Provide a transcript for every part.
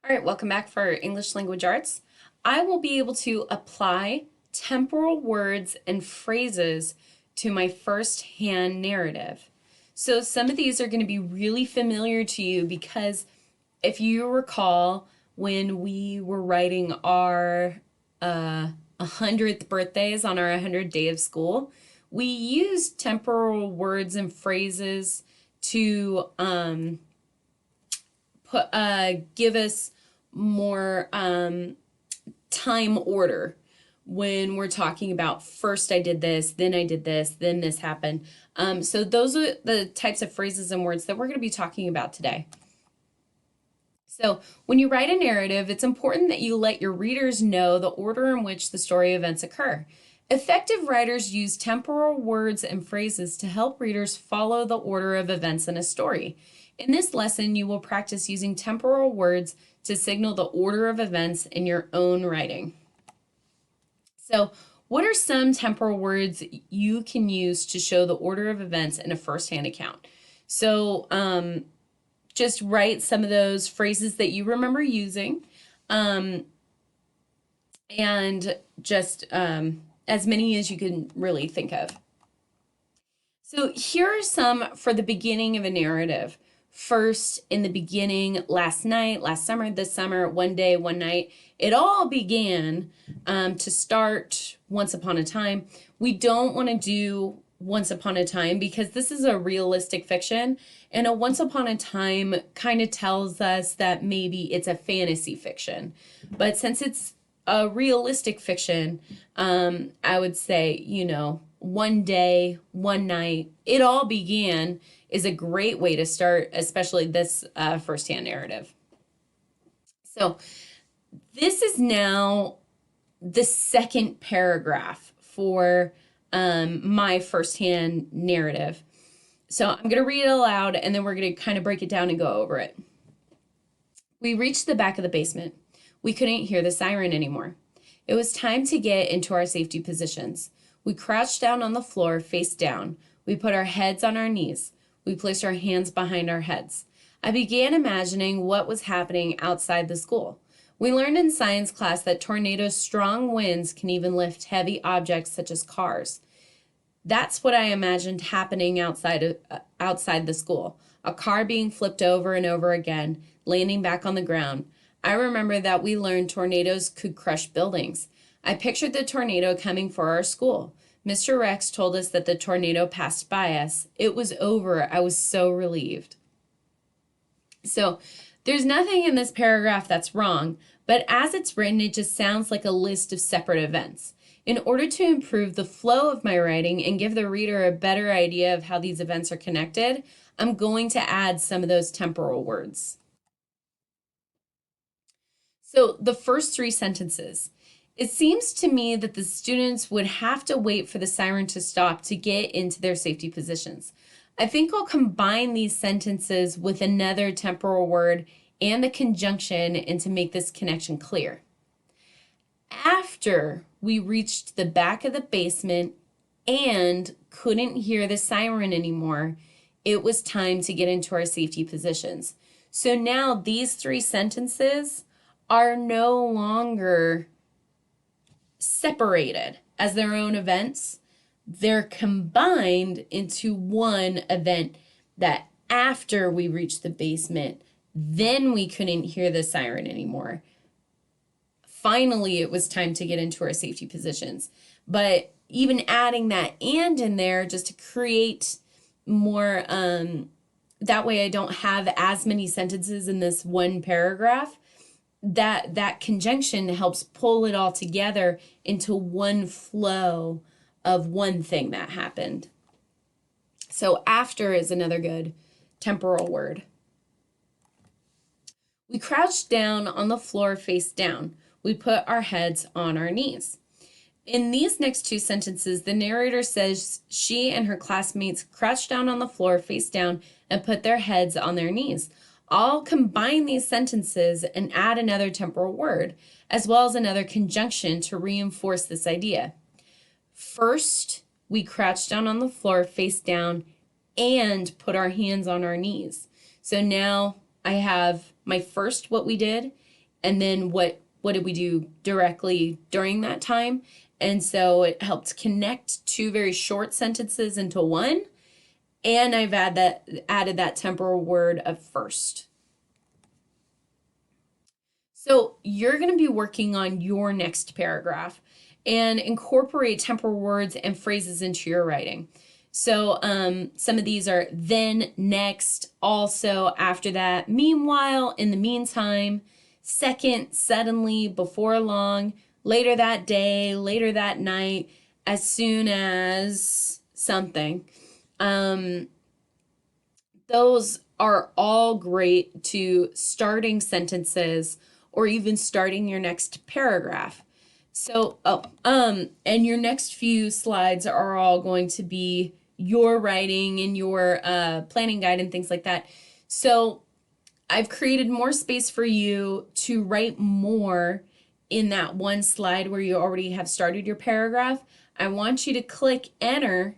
All right, welcome back for English Language Arts. I will be able to apply temporal words and phrases to my first-hand narrative. So some of these are going to be really familiar to you because if you recall when we were writing our 100th birthdays on our 100th day of school, we used temporal words and phrases to give us more time order when we're talking about first I did this, then I did this, then this happened. So those are the types of phrases and words that we're going to be talking about today. So when you write a narrative, it's important that you let your readers know the order in which the story events occur. Effective writers use temporal words and phrases to help readers follow the order of events in a story. In this lesson, you will practice using temporal words to signal the order of events in your own writing. So, what are some temporal words you can use to show the order of events in a first-hand account? So, just write some of those phrases that you remember using, and just as many as you can really think of. So here are some for the beginning of a narrative. First, in the beginning, last night, last summer, this summer, one day, one night. It all began to start once upon a time. We don't want to do once upon a time because this is a realistic fiction, and a once upon a time kind of tells us that maybe it's a fantasy fiction. But since it's a realistic fiction, I would say, one day, one night, it all began is a great way to start, especially this first-hand narrative. So this is now the second paragraph for my first-hand narrative. So I'm going to read it aloud, and then we're going to kind of break it down and go over it. We reached the back of the basement. We couldn't hear the siren anymore. It was time to get into our safety positions. We crouched down on the floor, face down. We put our heads on our knees. We placed our hands behind our heads. I began imagining what was happening outside the school. We learned in science class that tornadoes' strong winds can even lift heavy objects such as cars. That's what I imagined happening outside the school. A car being flipped over and over again, landing back on the ground. I remember that we learned tornadoes could crush buildings. I pictured the tornado coming for our school. Mr. Rex told us that the tornado passed by us. It was over. I was so relieved. So there's nothing in this paragraph that's wrong, but as it's written, it just sounds like a list of separate events. In order to improve the flow of my writing and give the reader a better idea of how these events are connected, I'm going to add some of those temporal words. So the first three sentences. It seems to me that the students would have to wait for the siren to stop to get into their safety positions. I think I'll combine these sentences with another temporal word and a conjunction and to make this connection clear. After we reached the back of the basement and couldn't hear the siren anymore, it was time to get into our safety positions. So now these three sentences are no longer separated as their own events. They're combined into one event that after we reached the basement, then we couldn't hear the siren anymore. Finally, it was time to get into our safety positions. But even adding that and in there just to create more, that way I don't have as many sentences in this one paragraph. That conjunction helps pull it all together into one flow of one thing that happened. So after is another good temporal word. We crouched down on the floor face down. We put our heads on our knees. In these next two sentences, the narrator says she and her classmates crouched down on the floor face down and put their heads on their knees. I'll combine these sentences and add another temporal word, as well as another conjunction to reinforce this idea. First, we crouched down on the floor face down and put our hands on our knees. So now I have my first what we did and then what did we do directly during that time? And so it helped connect two very short sentences into one. And I've added that temporal word of first. So you're going to be working on your next paragraph and incorporate temporal words and phrases into your writing. So some of these are then, next, also, after that, meanwhile, in the meantime, second, suddenly, before long, later that day, later that night, as soon as something. Those are all great to starting sentences or even starting your next paragraph. So, and your next few slides are all going to be your writing and your planning guide and things like that. So I've created more space for you to write more in that one slide where you already have started your paragraph. I want you to click enter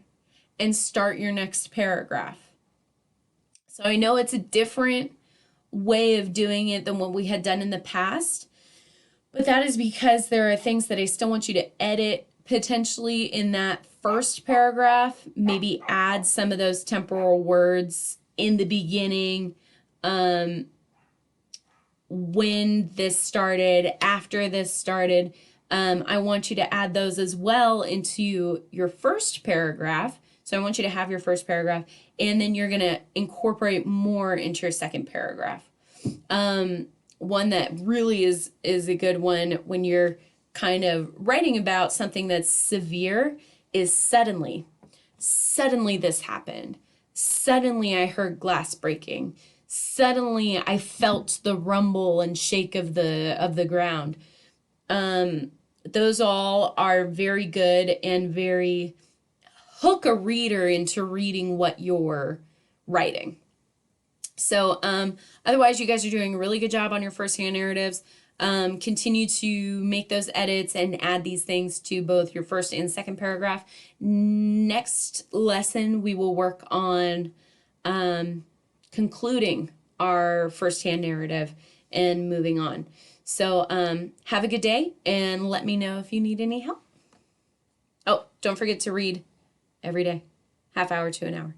and start your next paragraph. So I know it's a different way of doing it than what we had done in the past, but that is because there are things that I still want you to edit potentially in that first paragraph, maybe add some of those temporal words in the beginning, when this started, after this started. I want you to add those as well into your first paragraph. So I want you to have your first paragraph, and then you're going to incorporate more into your second paragraph. One that really is a good one when you're kind of writing about something that's severe is suddenly. Suddenly this happened. Suddenly I heard glass breaking. Suddenly I felt the rumble and shake of the ground. Those all are very good and very hook a reader into reading what you're writing. So otherwise, you guys are doing a really good job on your first-hand narratives. Continue to make those edits and add these things to both your first and second paragraph. Next lesson, we will work on concluding our first-hand narrative and moving on. So have a good day, and let me know if you need any help. Oh, don't forget to read every day, half hour to an hour.